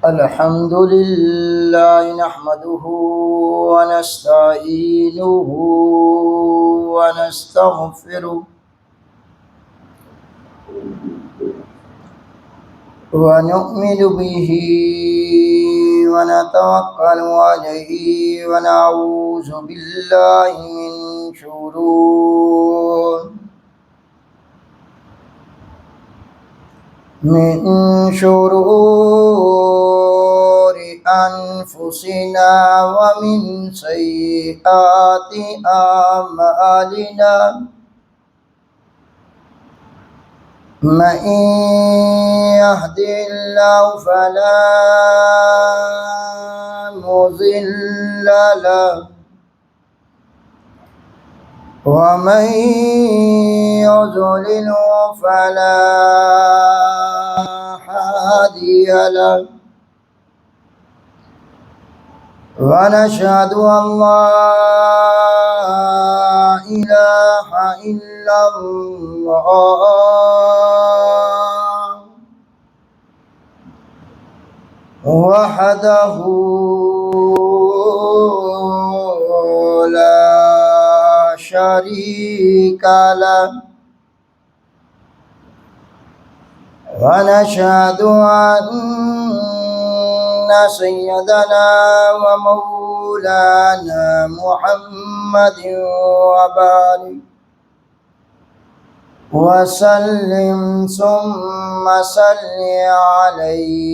الحمد لله نحمده ونستعينه ونستغفره ونؤمن به ونتوكل عليه ونعوذ بالله من شرور أنفسنا ومن سيئات أعمالنا من يهد الله فلا مضل له ومن يضلل فلا هادي له ونشهد أن لا إله إلا الله وحده لا شريك له ونشهد أن سيدنا ومولانا محمد وبارك وسلم ثم صل عليه.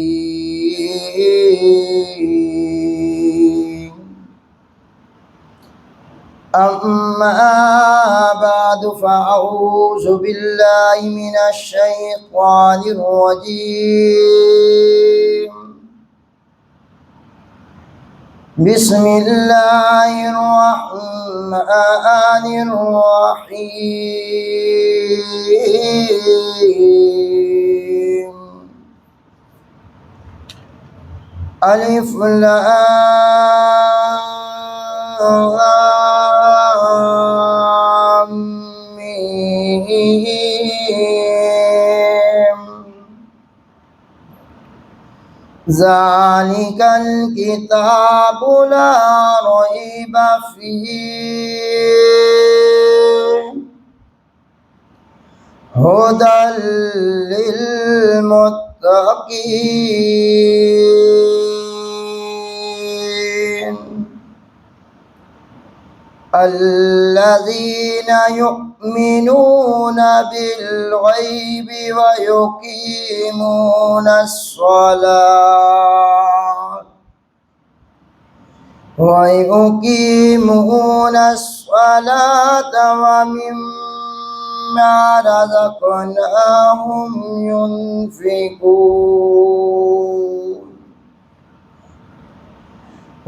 أما بعد فأعوذ بالله من الشيطان الرجيم. بسم الله الرحمن الرحيم. ألف لام ميم. ذلك الكتاب لا ريب فيه هدى للمتقين الذين يؤمنون بالغيب ويقيمون الصلاة ومما رزقناهم ينفقون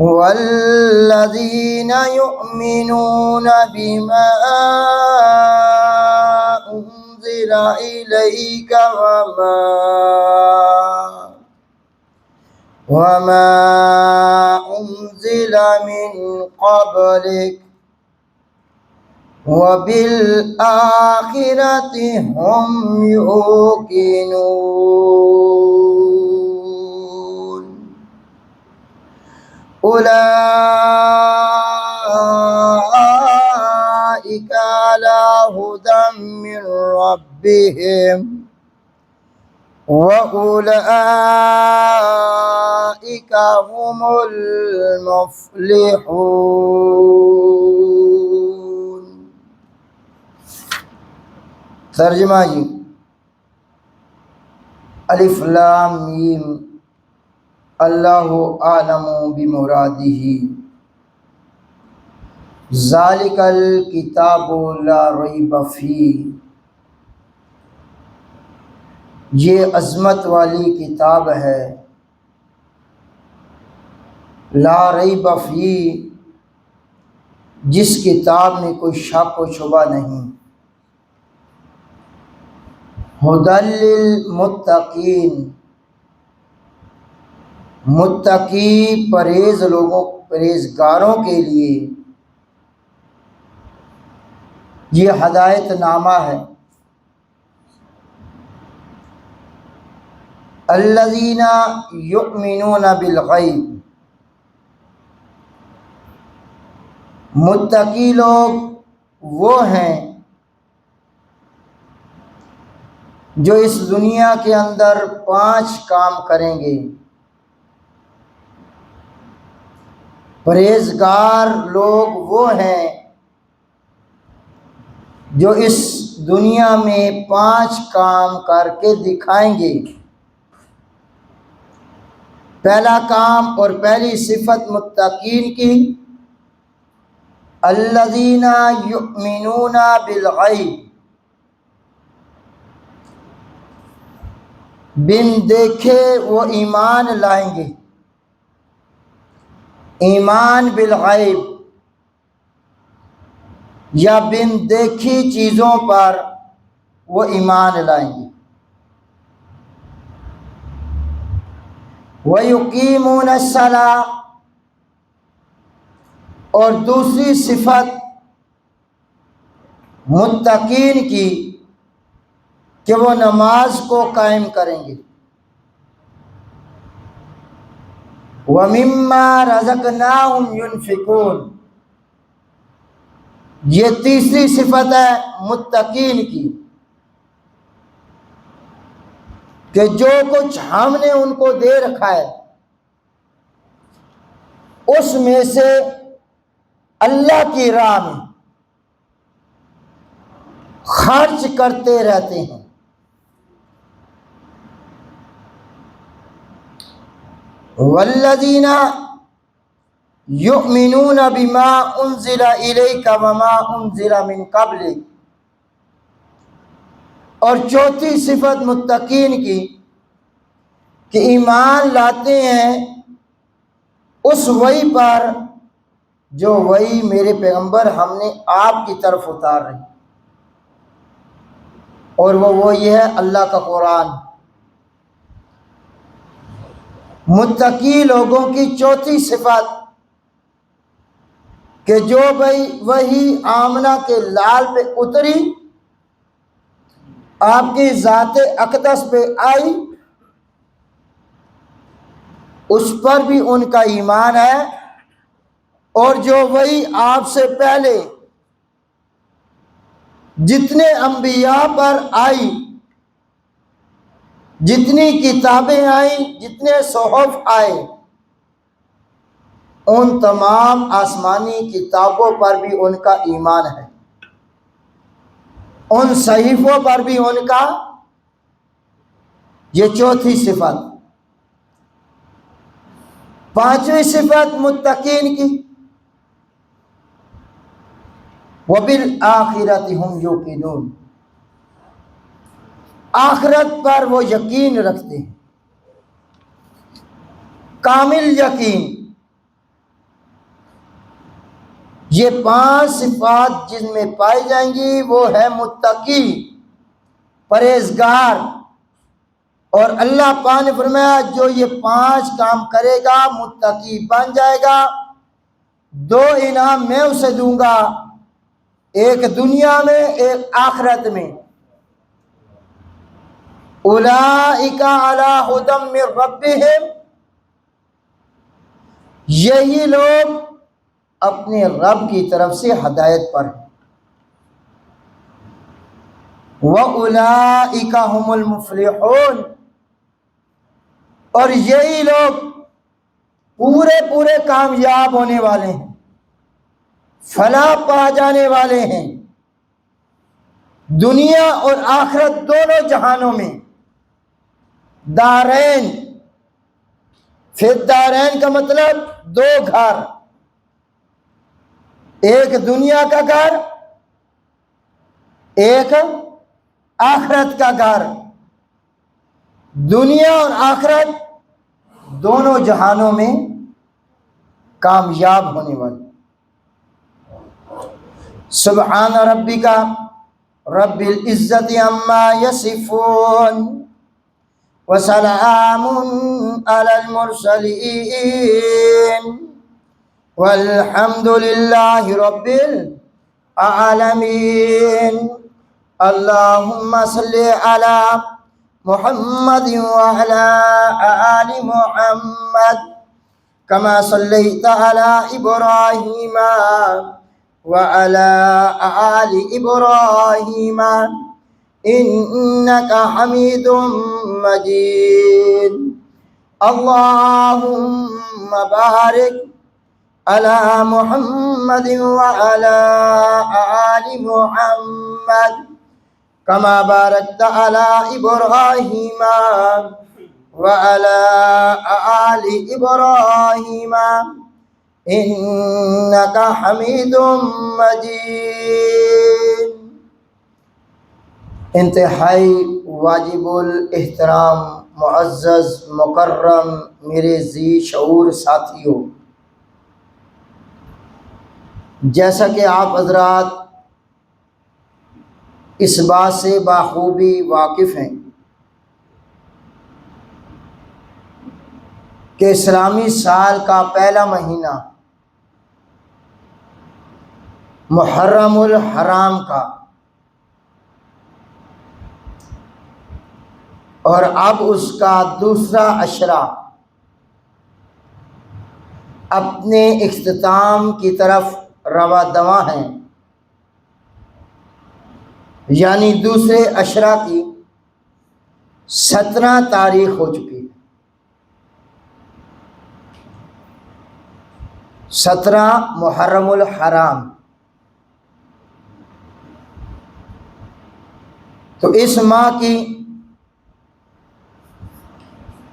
والذين يؤمنون بما أنزل إليك وما أنزل من قبلك وبالآخرة هم يوقنون. أولئك على هدى من ربهم وأولئك هم المفلحون. ترجمہ جی. الف لام میم اللہ اعلم بمرادہ. ذالک الکتاب لا ریب فیہ، یہ عظمت والی کتاب ہے، لا ریب فیہ، جس کتاب میں کوئی شک و شبہ نہیں، ہدی للمتقین، متقی پرہیزگاروں کے لیے یہ ہدایت نامہ ہے۔ الذین یؤمنون بالغیب، متقی لوگ وہ ہیں جو اس دنیا کے اندر 5 کام کریں گے۔ پرہیزگار لوگ وہ ہیں جو اس دنیا میں 5 کام کر کے دکھائیں گے۔ پہلا کام اور پہلی صفت متقین کی، الذین یؤمنون بالغیب، بن دیکھے وہ ایمان لائیں گے۔ ایمان بالغیب یا بن دیکھی چیزوں پر وہ ایمان لائیں گے۔ وَيُقِيمُونَ الصَّلَاةَ، اور دوسری صفت متقین کی کہ وہ نماز کو قائم کریں گے۔ وَمِمَّا رَزَقْنَاهُمْ يُنْفِقُونَ، یہ تیسری صفت ہے متقین کی کہ جو کچھ ہم نے ان کو دے رکھا ہے اس میں سے اللہ کی راہ میں خرچ کرتے رہتے ہیں۔ والذین یؤمنون بما انزل الیک وما انزل من قبلک، اور چوتھی صفت متقین کی کہ ایمان لاتے ہیں اس وحی پر جو وحی میرے پیغمبر ہم نے آپ کی طرف اتار رہی، اور وہ وہی ہے اللہ کا قرآن۔ متقی لوگوں کی چوتھی صفت کہ جو وحی آمنہ کے لال پہ اتری، آپ کی ذات اقدس پہ آئی، اس پر بھی ان کا ایمان ہے، اور جو وحی آپ سے پہلے جتنے انبیاء پر آئی، جتنی کتابیں آئیں، جتنے صحف آئے، ان تمام آسمانی کتابوں پر بھی ان کا ایمان ہے، ان صحیفوں پر بھی ان کا، یہ چوتھی صفت۔ پانچویں صفت متقین کی، وَبِالْآخِرَةِ هُمْ يُوقِنُونَ، آخرت پر وہ یقین رکھتے ہیں، کامل یقین۔ یہ 5 صفات جن میں پائی جائیں گی وہ ہے متقی، پرہیزگار، اور اللہ پاک نے فرمایا جو یہ 5 کام کرے گا متقی بن جائے گا، 2 انعام میں اسے دوں گا، ایک دنیا میں ایک آخرت میں۔ اولئک علی ھدی من ربہم، یہی لوگ اپنے رب کی طرف سے ہدایت پر ہیں۔ وَأُولَئِكَ هُمُ الْمُفْلِحُونَ، اور یہی لوگ پورے کامیاب ہونے والے ہیں، فلاح پا جانے والے ہیں، دنیا اور آخرت دونوں جہانوں میں۔ دارین، فی الدارین کا مطلب 2 گھر، ایک دنیا کا گھر، ایک آخرت کا گھر۔ دنیا اور آخرت دونوں جہانوں میں کامیاب ہونے والے۔ سبحان ربک رب العزت عما یصفون وسلام علی المرسلین والحمد للہ رب العالمین۔ اللہم صلی علی محمد وعلى آل محمد كما صليت على إبراهيم وعلى آل إبراهيم إنك حميد مجيد اللهم بارك على محمد وعلى آل محمد كما باركت على إبراهيم وعلى آل إبراهيم إنك حميد مجيد. انتہائی واجب الاحترام معزز مکرم میرے ذی شعور ساتھیوں، جیسا کہ آپ حضرات اس بات سے بخوبی واقف ہیں کہ اسلامی سال کا پہلا مہینہ محرم الحرام کا اور اب اس کا دوسرا عشرہ اپنے اختتام کی طرف رواں دواں ہیں، یعنی دوسرے عشرہ کی 17 تاریخ ہو چکی ہے. 17 محرم الحرام. تو اس ماہ کی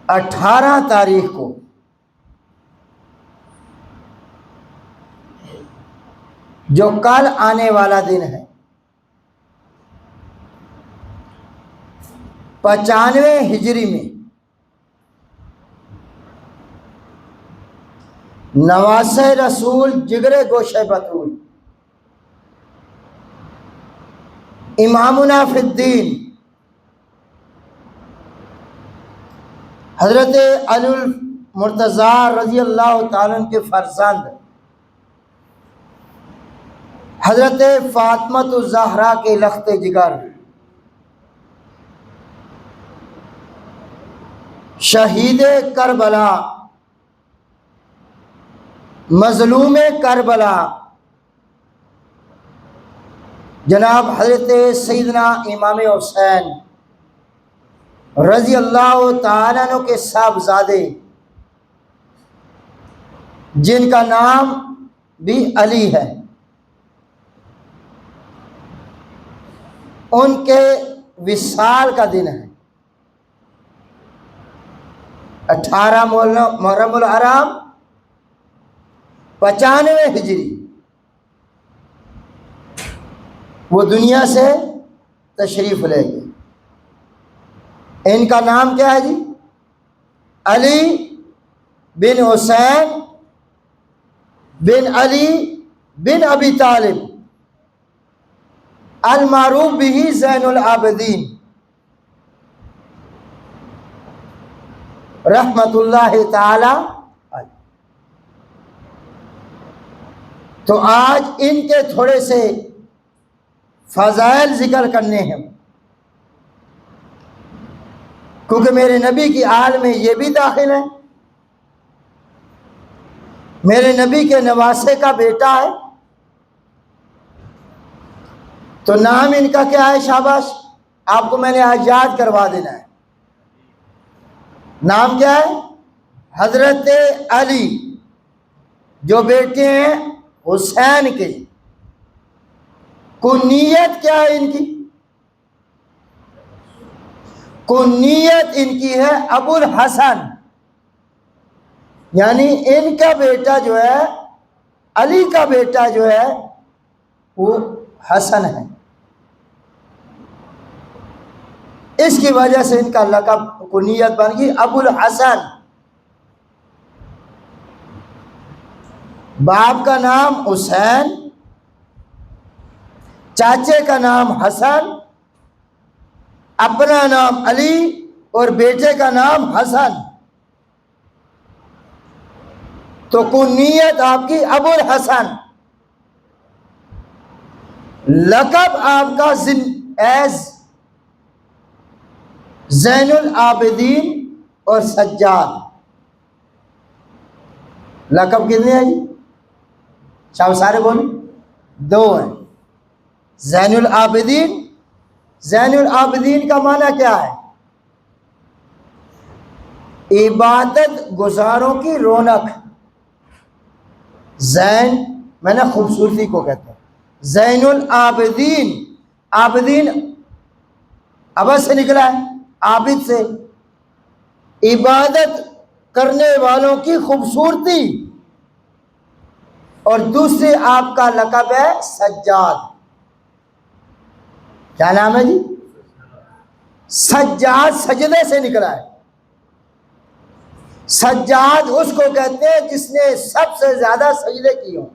18 تاریخ کو جو کل آنے والا دن ہے 95 ہجری میں نواسہ رسول جگر گوشہ بطول امامنا فی الدین حضرت علی المرتضیٰ رضی اللہ تعالیٰ عنہ کے فرزند حضرت فاطمہ الزہرا کے لخت جگر شہید کربلا مظلوم کربلا جناب حضرت سیدنا امام حسین رضی اللہ تعالیٰ عنہ کے صاحبزادے جن کا نام بھی علی ہے، ان کے وصال کا دن ہے 18 محرم الحرام 95 ہجری. وہ دنیا سے تشریف لے گئے. ان کا نام کیا ہے جی؟ علی بن حسین بن علی بن ابی طالب المعروف بھی زین العابدین رحمت اللہ تعالی. تو آج ان کے تھوڑے سے فضائل ذکر کرنے ہیں، کیونکہ میرے نبی کی آل میں یہ بھی داخل ہے، میرے نبی کے نواسے کا بیٹا ہے. تو نام ان کا کیا ہے؟ شاباش، آپ کو میں نے آج یاد کروا دینا ہے. نام کیا ہے؟ حضرت علی جو بیٹے ہیں حسین کے. کنیت کیا ہے ان کی؟ کنیت ان کی ہے ابو الحسن، یعنی ان کا بیٹا جو ہے علی کا بیٹا جو ہے وہ حسن ہے. اس کی وجہ سے ان کا لقب کنیت بن گئی ابو الحسن. باپ کا نام حسین، چاچے کا نام حسن، اپنا نام علی اور بیٹے کا نام حسن. تو کنیت آپ کی ابو الحسن، لقب آپ کا ایز زین العابدین اور سجاد، لقب کتنے ہیں جی؟ شاہ سارے بولیں، دو ہیں۔ زین العابدین، زین العابدین کا معنی کیا ہے؟ عبادت گزاروں کی رونق۔ زین میں نے خوبصورتی کو کہتے ہیں۔ زین العابدین، عابدین عبد سے نکلا ہے، عابد سے، عبادت کرنے والوں کی خوبصورتی۔ اور دوسرے آپ کا لقب ہے سجاد۔ کیا نام ہے جی؟ سجاد سجدے سے نکلا ہے۔ سجاد اس کو کہتے ہیں جس نے سب سے زیادہ سجدے کیے ہوں،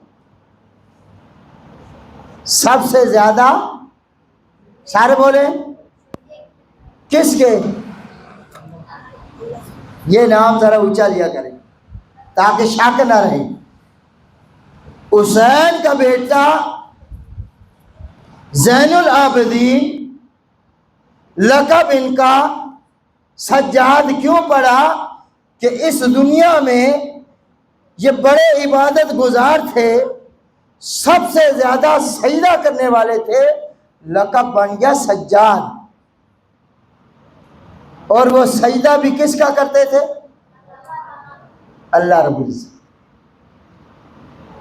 سب سے زیادہ، سارے بولے کس کے؟ یہ نام ذرا اونچا لیا کریں تاکہ شک نہ رہے۔ حسین کا بیٹا زین العابدین، لقب ان کا سجاد کیوں پڑا؟ کہ اس دنیا میں یہ بڑے عبادت گزار تھے، سب سے زیادہ سجدہ کرنے والے تھے، لقب بن گیا سجاد۔ اور وہ سجدہ بھی کس کا کرتے تھے؟ اللہ رب العزت۔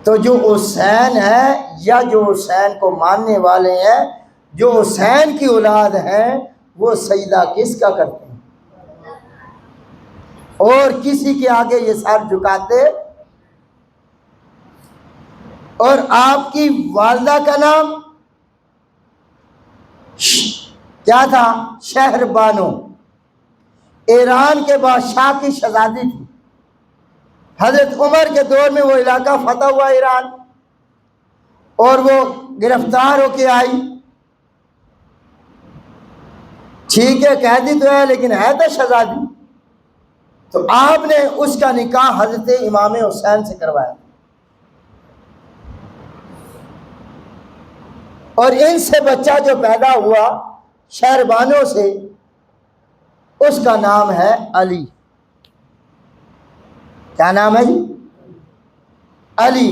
تو جو حسین ہے یا جو حسین کو ماننے والے ہیں، جو حسین کی اولاد ہیں، وہ سجدہ کس کا کرتے ہیں؟ اور کسی کے آگے یہ سر جھکاتے؟ اور آپ کی والدہ کا نام کیا تھا؟ شہر بانو، ایران کے بادشاہ کی شہزادی تھی۔ حضرت عمر کے دور میں وہ علاقہ فتح ہوا ایران، اور وہ گرفتار ہو کے آئی۔ ٹھیک ہے قیدی تو ہے لیکن ہے تو شہزادی، تو آپ نے اس کا نکاح حضرت امام حسین سے کروایا، اور ان سے بچہ جو پیدا ہوا شہر بانو سے، اس کا نام ہے علی۔ کیا نام ہے جی؟ علی۔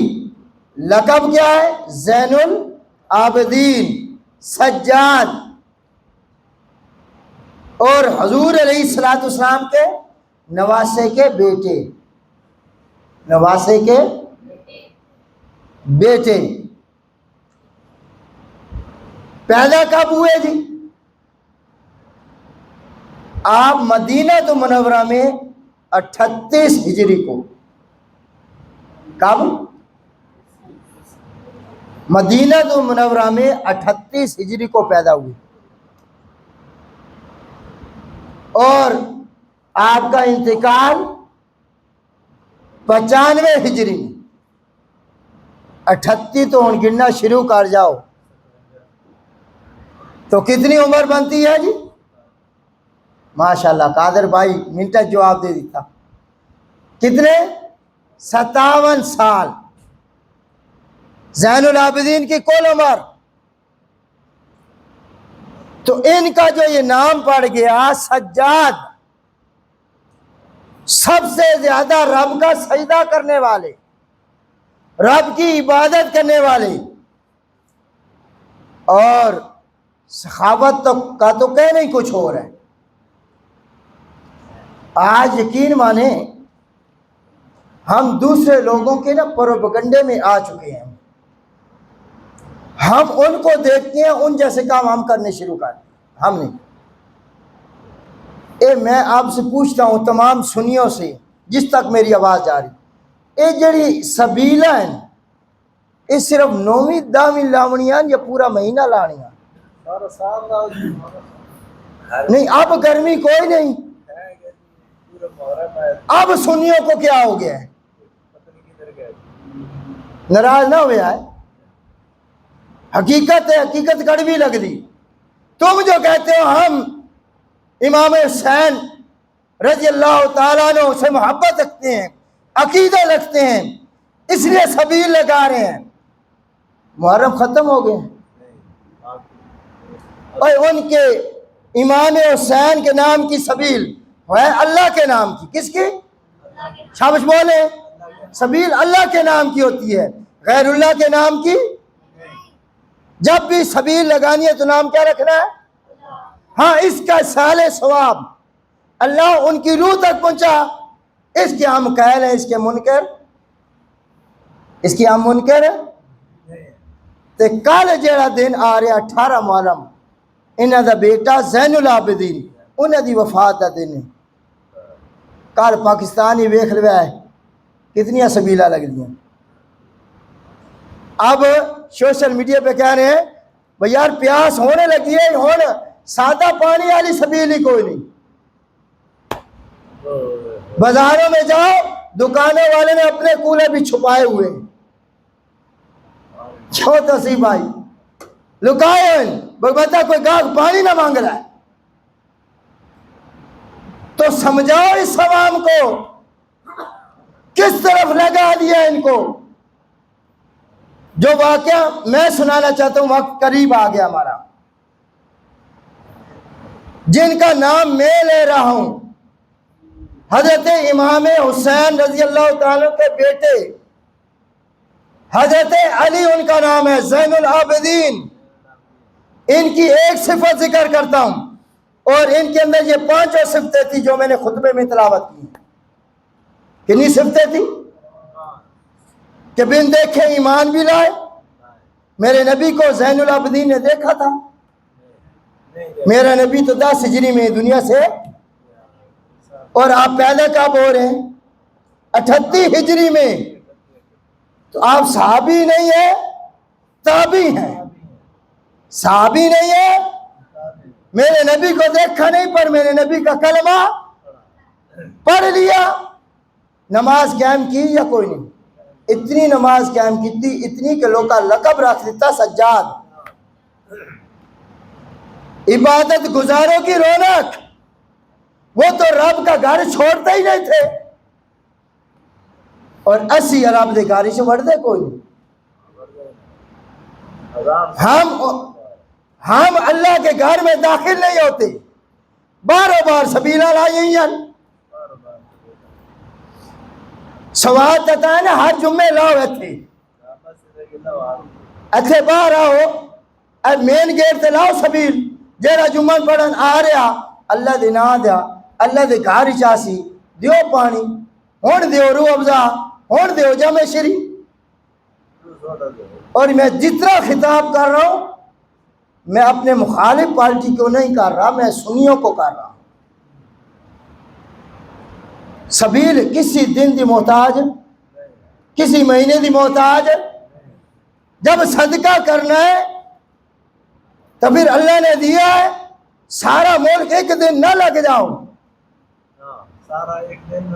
لقب کیا ہے؟ زین العابدین، سجاد۔ اور حضور علیہ الصلوۃ والسلام کے نواسے کے بیٹے، نواسے کے بیٹے۔ پیدا کب ہوئے جی؟ آپ مدینہ منورہ میں 38 ہجری کو۔ کب؟ مدینہ منورہ میں 38 ہجری کو پیدا ہوئے، اور آپ کا انتقال 95 ہجری میں۔ 38 تو ہن گننا شروع کر جاؤ تو کتنی عمر بنتی ہے جی؟ ماشاءاللہ قادر بھائی منٹ جواب دے دیتا۔ کتنے؟ 57 سال زین العابدین کی کل عمر۔ تو ان کا جو یہ نام پڑ گیا سجاد، سب سے زیادہ رب کا سجدہ کرنے والے، رب کی عبادت کرنے والے، اور سخاوت کا تو کہنا ہی کچھ اور ہے۔ آج یقین مانیں ہم دوسرے لوگوں کے پروپیگنڈے میں آ چکے ہیں، ہم ان کو دیکھتے ہیں ان جیسے کام ہم کرنے شروع کر دیں۔ ہم نہیں۔ میں آپ سے پوچھتا ہوں تمام سنیوں سے جس تک میری آواز جا رہی، یہ جڑی سبیلا ہیں یہ صرف 9ویں 10ویں لاونیاں یا پورا مہینہ لانیاں؟ نہیں، اب گرمی کوئی نہیں، اب سنیوں کو کیا ہو گیا ہے؟ ناراض نہ ہوئے ہے، حقیقت ہے، حقیقت کڑوی لگ دی۔ تم جو کہتے ہو ہم امام حسین رضی اللہ تعالیٰ عنہ سے محبت رکھتے ہیں، عقیدہ رکھتے ہیں، اس لیے سبیل لگا رہے ہیں، محرم ختم ہو گئے اور ان کے امام حسین کے نام کی سبیل ہے اللہ کے نام کی. کس کی؟ شابش بولے. سبیل اللہ کے نام کی ہوتی ہے، غیر اللہ کے نام کی. جب بھی سبیل لگانی ہے تو نام کیا رکھنا ہے؟ ہاں، اس کا سال ثواب اللہ ان کی روح تک پہنچا. اس کے ہم قائل ہیں، اس کے منکر، اس کی ہم منکر ہیں. تے کل جیڑا دن آ رہا 18 محرم، انہاں دا بیٹا زین العابدین انہاں دی وفات دا دن ہے. کل پاکستانی ویکھ لیا ہے کتنی سبیلہ لگ دیا. اب سوشل میڈیا پہ کہہ رہے ہیں بھئی یار پیاس ہونے لگی ہے، ہون سادہ پانی والی سبیل ہی کوئی نہیں. بازاروں میں جاؤ، دکانوں والے نے اپنے کولے بھی چھپائے ہوئے ہیں. چھو تصیب بھائی لکائے ہیں، بتا کوئی گاہک پانی نہ مانگ رہا ہے تو سمجھاؤ اس عوام کو کس طرف لگا دیا ان کو. جو واقعہ میں سنانا چاہتا ہوں، وقت قریب آ گیا ہمارا، جن کا نام میں لے رہا ہوں، حضرت امام حسین رضی اللہ تعالیٰ کے بیٹے حضرت علی ان کا نام ہے، زین العابدین. ان کی ایک صفت ذکر کرتا ہوں، اور ان کے اندر یہ 5 صفتیں تھی جو میں نے خطبے میں تلاوت کی. کتنی صفتیں تھی؟ کہ بن دیکھے ایمان بھی لائے. میرے نبی کو زین العابدین نے دیکھا تھا؟ میرا نبی تو 10 ہجری میں دنیا سے، اور آپ پیدا کب ہو رہے ہیں؟ 38 ہجری میں. تو آپ صحابی نہیں ہیں، تابعی ہیں. صحابی نہیں ہے، میرے نبی کو دیکھا نہیں پر میرے نبی کا کلمہ پڑھ لیا. نماز قائم کی یا کوئی نہیں؟ اتنی نماز قائم کی تھی، اتنی کہ لوگ کا لقب رکھ دیتا سجاد. عبادت گزاروں کی رونق. وہ تو رب کا گھر چھوڑتے ہی نہیں تھے، اور 80 ارب دے گھر سے بڑھ دے کوئی نہیں. ہم اللہ کے گھر میں داخل نہیں ہوتے. باروں بار سبیلہ لائی ہیں. سواد تتا ہے نا، ہر جمعے لاؤ ایتھے باہر آؤ، مین گیٹ تے لاؤ سبیل. جیڑا جمعہ پڑھن آ رہا اللہ دے نا دیا، اللہ دے گھر چاسی دیو پانی، ہون دیو روح افزا، ہون دیو جمع شری. اور میں جتنا خطاب کر رہا ہوں میں اپنے مخالف پارٹی کو نہیں کر رہا، میں سنیوں کو کر رہا ہوں. سبیل کسی دن دی محتاج، کسی مہینے دی محتاج. جب صدقہ کرنا ہے تو پھر اللہ نے دیا ہے سارا ملک ایک دن نہ لگ جاؤ، سارا ایک دن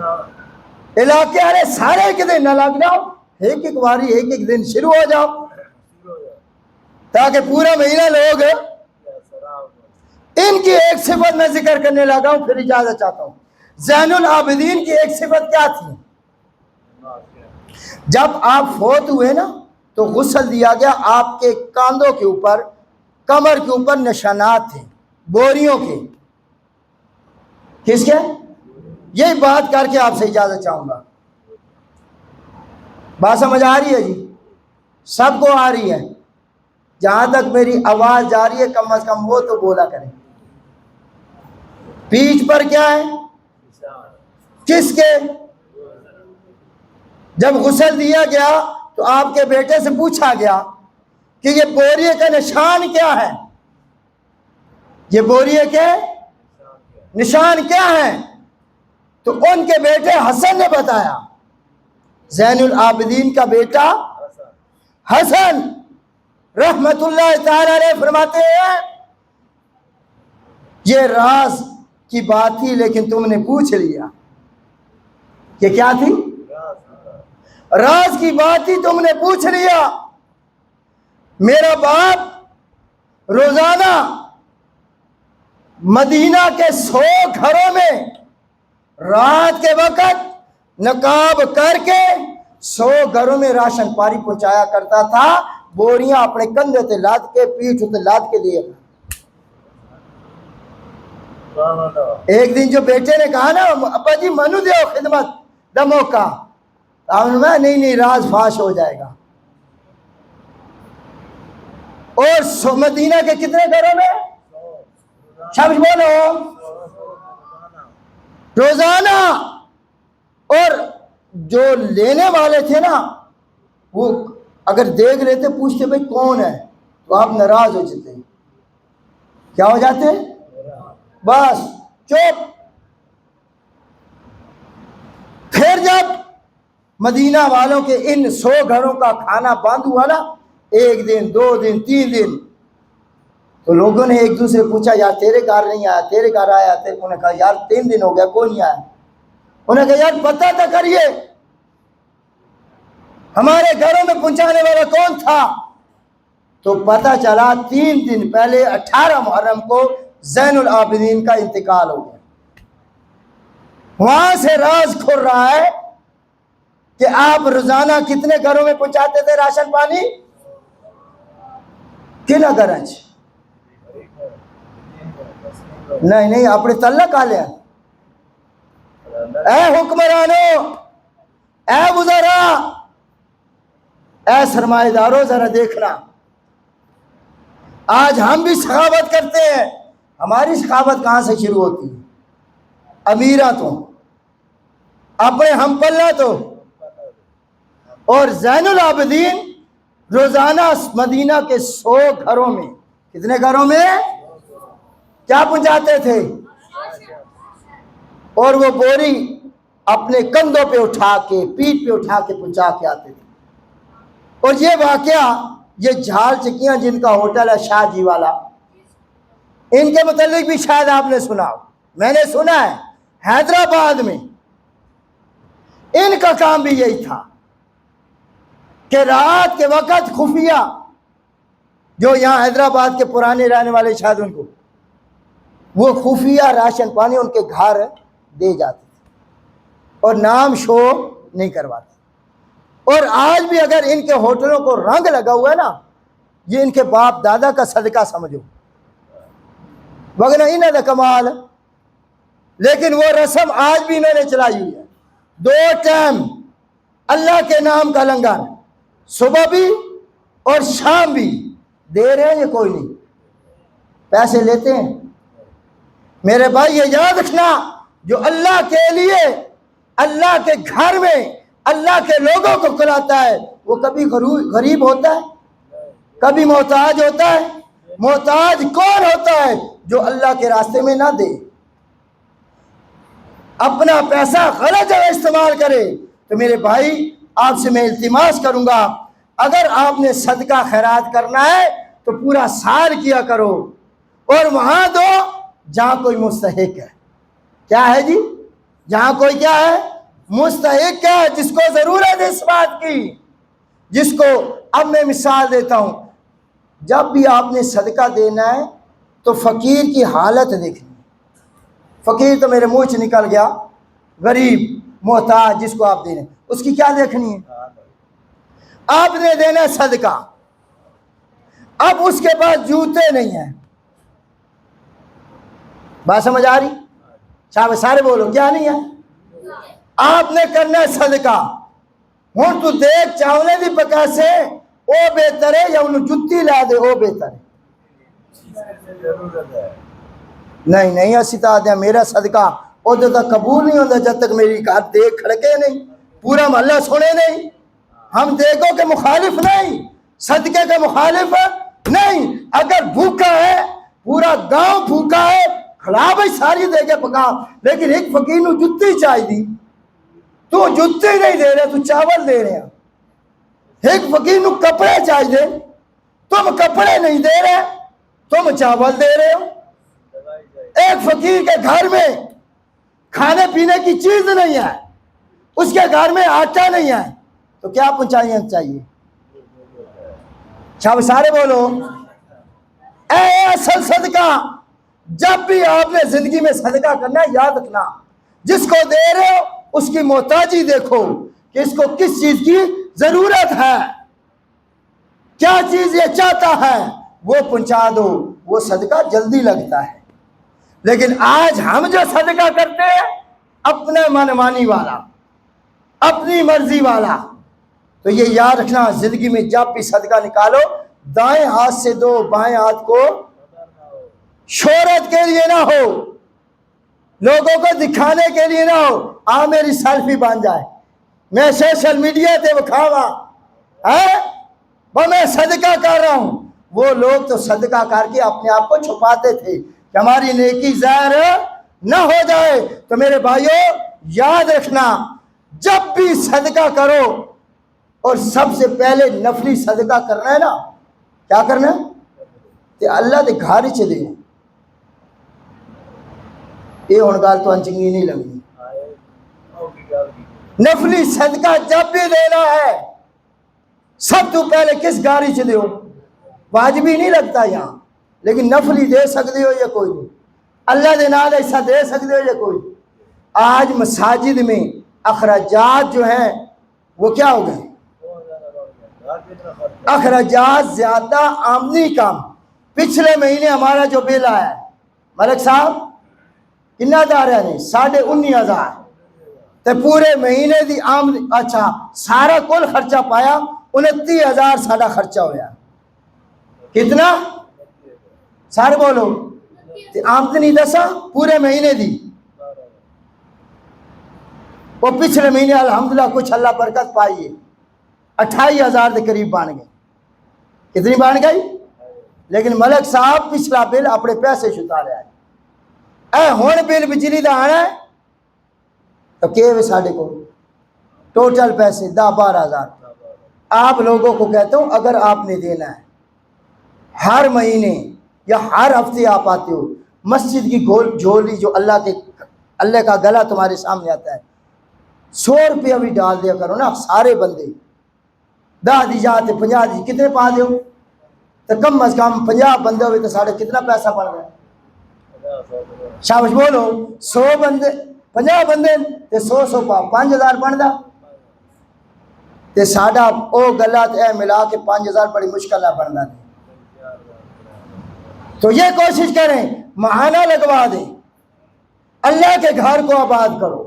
علاقے والے سارے ایک دن نہ لگ جاؤ، ایک ایک باری ایک ایک دن شروع ہو جاؤ تاکہ پورا مہینہ لوگ. ان کی ایک صفت میں ذکر کرنے لگا ہوں، پھر اجازت چاہتا ہوں. زین العابدین کی ایک صفت کیا تھی؟ جب آپ فوت ہوئے نا تو غسل دیا گیا. آپ کے کاندھوں کے اوپر، کمر کے اوپر نشانات تھے بوریوں کے. کس کے؟ یہی بات کر کے آپ سے اجازت چاہوں گا. بات سمجھ آ رہی ہے جی؟ سب کو آ رہی ہے؟ جہاں تک میری آواز جا رہی ہے کم از کم وہ تو بولا کریں. پیٹھ پر کیا ہے؟ کس کے؟ جب غسل دیا گیا تو آپ کے بیٹے سے پوچھا گیا کہ یہ بوریے کا نشان کیا ہے؟ یہ بوریے کے نشان کیا ہے؟ تو ان کے بیٹے حسن نے بتایا. زین العابدین کا بیٹا حسن رحمت اللہ تعالی علیہ فرماتے ہیں یہ راز کی بات تھی لیکن تم نے پوچھ لیا. یہ کیا تھی؟ راز کی بات تھی، تم نے پوچھ لیا. میرا باپ روزانہ مدینہ کے 100 گھروں میں رات کے وقت نقاب کر کے 100 گھروں میں راشن پانی پہنچایا کرتا تھا. بوریاں اپنے کندھے تے لاد کے، پیٹھ تے لاد کے لیے. ایک دن جو بیٹے نے کہا نا ابا جی منو دے خدمت دا موقع، آپ نے کہا نہیں راز فاش ہو جائے گا۔ اور مدینہ کے کتنے گھروں میں شبش بولو روزانہ، اور جو لینے والے تھے نا وہ اگر دیکھ لیتے پوچھتے بھئی کون ہے تو آپ ناراض ہو جاتے، کیا ہو جاتے؟ بس چپ۔ پھر جب مدینہ والوں کے ان 100 گھروں کا کھانا بند ہوا نا، 1 دن 2 دن 3 دن، تو لوگوں نے ایک دوسرے پوچھا یار تیرے گھر نہیں آیا، تیرے گھر آیا؟ انہوں نے کہا یار 3 دن ہو گیا کوئی نہیں آیا۔ انہوں نے کہا یار پتہ تو کریے ہمارے گھروں میں پہنچانے والا کون تھا؟ تو پتہ چلا 3 دن پہلے 18 محرم کو زین العابدین کا انتقال ہو گیا۔ وہاں سے راز کھل رہا ہے کہ آپ روزانہ کتنے گھروں میں پہنچاتے تھے راشن پانی؟ کنا گھریں؟ نہیں اپنے تعلق آ لیا۔ اے حکمرانوں، اے وزراء، اے سرمایہ داروں، ذرا دیکھنا، آج ہم بھی سخاوت کرتے ہیں۔ ہماری سخاوت کہاں سے شروع ہوتی ہے؟ امیرہ تو، اپنے ہم پلہ تو، اور زین العابدین روزانہ مدینہ کے 100 گھروں میں، کتنے گھروں میں کیا پہنچاتے تھے؟ اور وہ بوری اپنے کندھوں پہ اٹھا کے، پیٹھ پہ اٹھا کے پہنچا کے آتے تھے۔ اور یہ واقعہ، یہ جھال چکیاں جن کا ہوٹل ہے شاہ جی والا، ان کے متعلق بھی شاید آپ نے سنا ہو، میں نے سنا ہے حیدرآباد میں ان کا کام بھی یہی تھا کہ رات کے وقت خفیہ، جو یہاں حیدرآباد کے پرانے رہنے والے شاید ان کو، وہ خفیہ راشن پانی ان کے گھر دے جاتے تھے اور نام شو نہیں کرواتے۔ اور آج بھی اگر ان کے ہوٹلوں کو رنگ لگا ہوا ہے نا، یہ ان کے باپ دادا کا صدقہ سمجھو، وگرنہ انہیں دا کمال۔ لیکن وہ رسم آج بھی انہوں نے چلائی ہوئی ہے، 2 ٹائم اللہ کے نام کا لنگر، صبح بھی اور شام بھی دے رہے ہیں، یہ کوئی نہیں پیسے لیتے ہیں۔ میرے بھائی یہ یاد رکھنا، جو اللہ کے لیے اللہ کے گھر میں اللہ کے لوگوں کو کھلاتا ہے وہ کبھی غریب ہوتا ہے؟ کبھی محتاج ہوتا ہے؟ محتاج کون ہوتا ہے؟ جو اللہ کے راستے میں نہ دے، اپنا پیسہ غلط جگہ استعمال کرے۔ تو میرے بھائی آپ سے میں التماس کروں گا، اگر آپ نے صدقہ خیرات کرنا ہے تو پورا سال کیا کرو، اور وہاں دو جہاں کوئی مستحق ہے۔ کیا ہے جی؟ جہاں کوئی کیا ہے؟ مستحق ہے، جس کو ضرورت ہے اس بات کی، جس کو اب میں مثال دیتا ہوں، جب بھی آپ نے صدقہ دینا ہے تو فقیر کی حالت دیکھنی ہے۔ فقیر تو میرے منہ سے نکل گیا، غریب محتاج جس کو آپ دے رہے ہیں اس کی کیا دیکھنی ہے؟ آپ نے دینا ہے صدقہ، اب اس کے پاس جوتے نہیں ہیں، بات سمجھ آ رہی؟ صاحب سارے بولو کیا نہیں ہے؟ آپ نے کرنا ہے صدقہ، ہوں تو دیکھ چاولے دی پکا سے او بہتر ہے یا انہوں جتی لا دے او بہتر ہے؟ نہیں اسی طرح میرا صدقہ او جو تک قبول نہیں ہوتا جب تک میری گھر دیکھ کھڑکے نہیں، پورا محلہ سنے نہیں، ہم دیکھو کہ مخالف نہیں، صدقے کے مخالف نہیں۔ اگر بھوکا ہے، پورا گاؤں بھوکا ہے، کھلا بھائی ساری دے کے پکا، لیکن ایک فقیر نو جتی چاہی دی، تو جتی نہیں دے رہے، تو چاول دے رہے ہیں۔ ایک فقیر نو کپڑے چاہیے، تم کپڑے نہیں دے رہے، تم چاول دے رہے ہو۔ ایک فقیر کے گھر میں کھانے پینے کی چیز نہیں ہے، اس کے گھر میں آٹا نہیں ہے، تو کیا پہنچائیں چاہیے؟ شاہ سارے بولو، اے اصل صدقہ جب بھی آپ نے زندگی میں صدقہ کرنا ہے یاد رکھنا، جس کو دے رہے ہو اس کی محتاجی دیکھو کہ اس کو کس چیز کی ضرورت ہے، کیا چیز یہ چاہتا ہے وہ پہنچا دو، وہ صدقہ جلدی لگتا ہے۔ لیکن آج ہم جو صدقہ کرتے ہیں اپنے من مانی والا، اپنی مرضی والا، تو یہ یاد رکھنا زندگی میں جب بھی صدقہ نکالو دائیں ہاتھ سے دو، بائیں ہاتھ کو شہرت کے لیے نہ ہو، لوگوں کو دکھانے کے لیے نہ ہو، میری سیلفی بن جائے، میں سوشل میڈیا تے بکھاوا وہ میں صدقہ کر رہا ہوں۔ وہ لوگ تو صدقہ کر کے اپنے آپ کو چھپاتے تھے کہ ہماری نیکی ظاہر نہ ہو جائے۔ تو میرے بھائیوں یاد رکھنا، جب بھی صدقہ کرو، اور سب سے پہلے نفلی صدقہ کرنا ہے نا، کیا کرنا ہے کہ اللہ دے گھر چ دے۔ یہ ہن گل تو چنگی نہیں لگی۔ نفلی صدقہ جب بھی دینا ہے سب تو پہلے کس گاڑی چ دیو؟ واجبی نہیں لگتا یہاں، لیکن نفلی دے سکتے ہو یا کوئی نہیں؟ اللہ دے نال ایسا دے سکتے ہو یا کوئی؟ آج مساجد میں اخراجات جو ہیں وہ کیا ہو گئے؟ اخراجات زیادہ، آمدنی کم۔ پچھلے مہینے ہمارا جو بل آیا ہے ملک صاحب کنا دار ہے نہیں 19,500 تے پورے مہینے دی آمدنی، اچھا سارا کل خرچہ پایا 29,000 ساڈا خرچہ ہویا۔ کتنا؟ سارے بولو تے آمدنی دسا پورے مہینے دی، وہ پچھلے مہینے الحمدللہ کچھ اللہ برکت پائیے 28,000 کے قریب بن گئے۔ کتنی بن گئی؟ لیکن ملک صاحب پچھلا بل اپنے پیسے چھتا رہا ہے، ہون بل بجلی دا آنا ہے تو کہ ساڑھے کو ٹوٹل پیسے 10-12,000۔ آپ لوگوں کو کہتا ہوں اگر آپ نے دینا ہے ہر مہینے یا ہر ہفتے آپ آتے ہو، مسجد کی جھولی جو اللہ کا گلا تمہارے سامنے آتا ہے، 100 روپیہ بھی ڈال دیا کرو نا، سارے بندے 10 دی جاتے 50 دی کتنے پا دیو؟ تو کم از کم 50 بندے ہوئے تو ساڑھے کتنا پیسہ پڑ گیا؟ شابش بولو، 100 بندے 50 بندے تے 100 پا 5,000 بن دا تے ساڑھا او گلا تے ملا کے 5,000 بڑی مشکل نہ بن دا۔ تو یہ کوشش کریں مہانہ لگوا دیں، اللہ کے گھر کو آباد کرو۔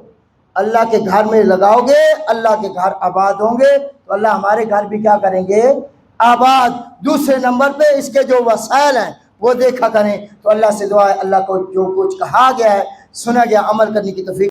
اللہ کے گھر میں لگاؤ گے اللہ کے گھر آباد ہوں گے تو اللہ ہمارے گھر بھی کیا کریں گے؟ آباد۔ دوسرے نمبر پہ اس کے جو وسائل ہیں وہ دیکھا کریں۔ تو اللہ سے دعا ہے اللہ کو جو کچھ کہا گیا ہے سنا گیا عمل کرنے کی توفیق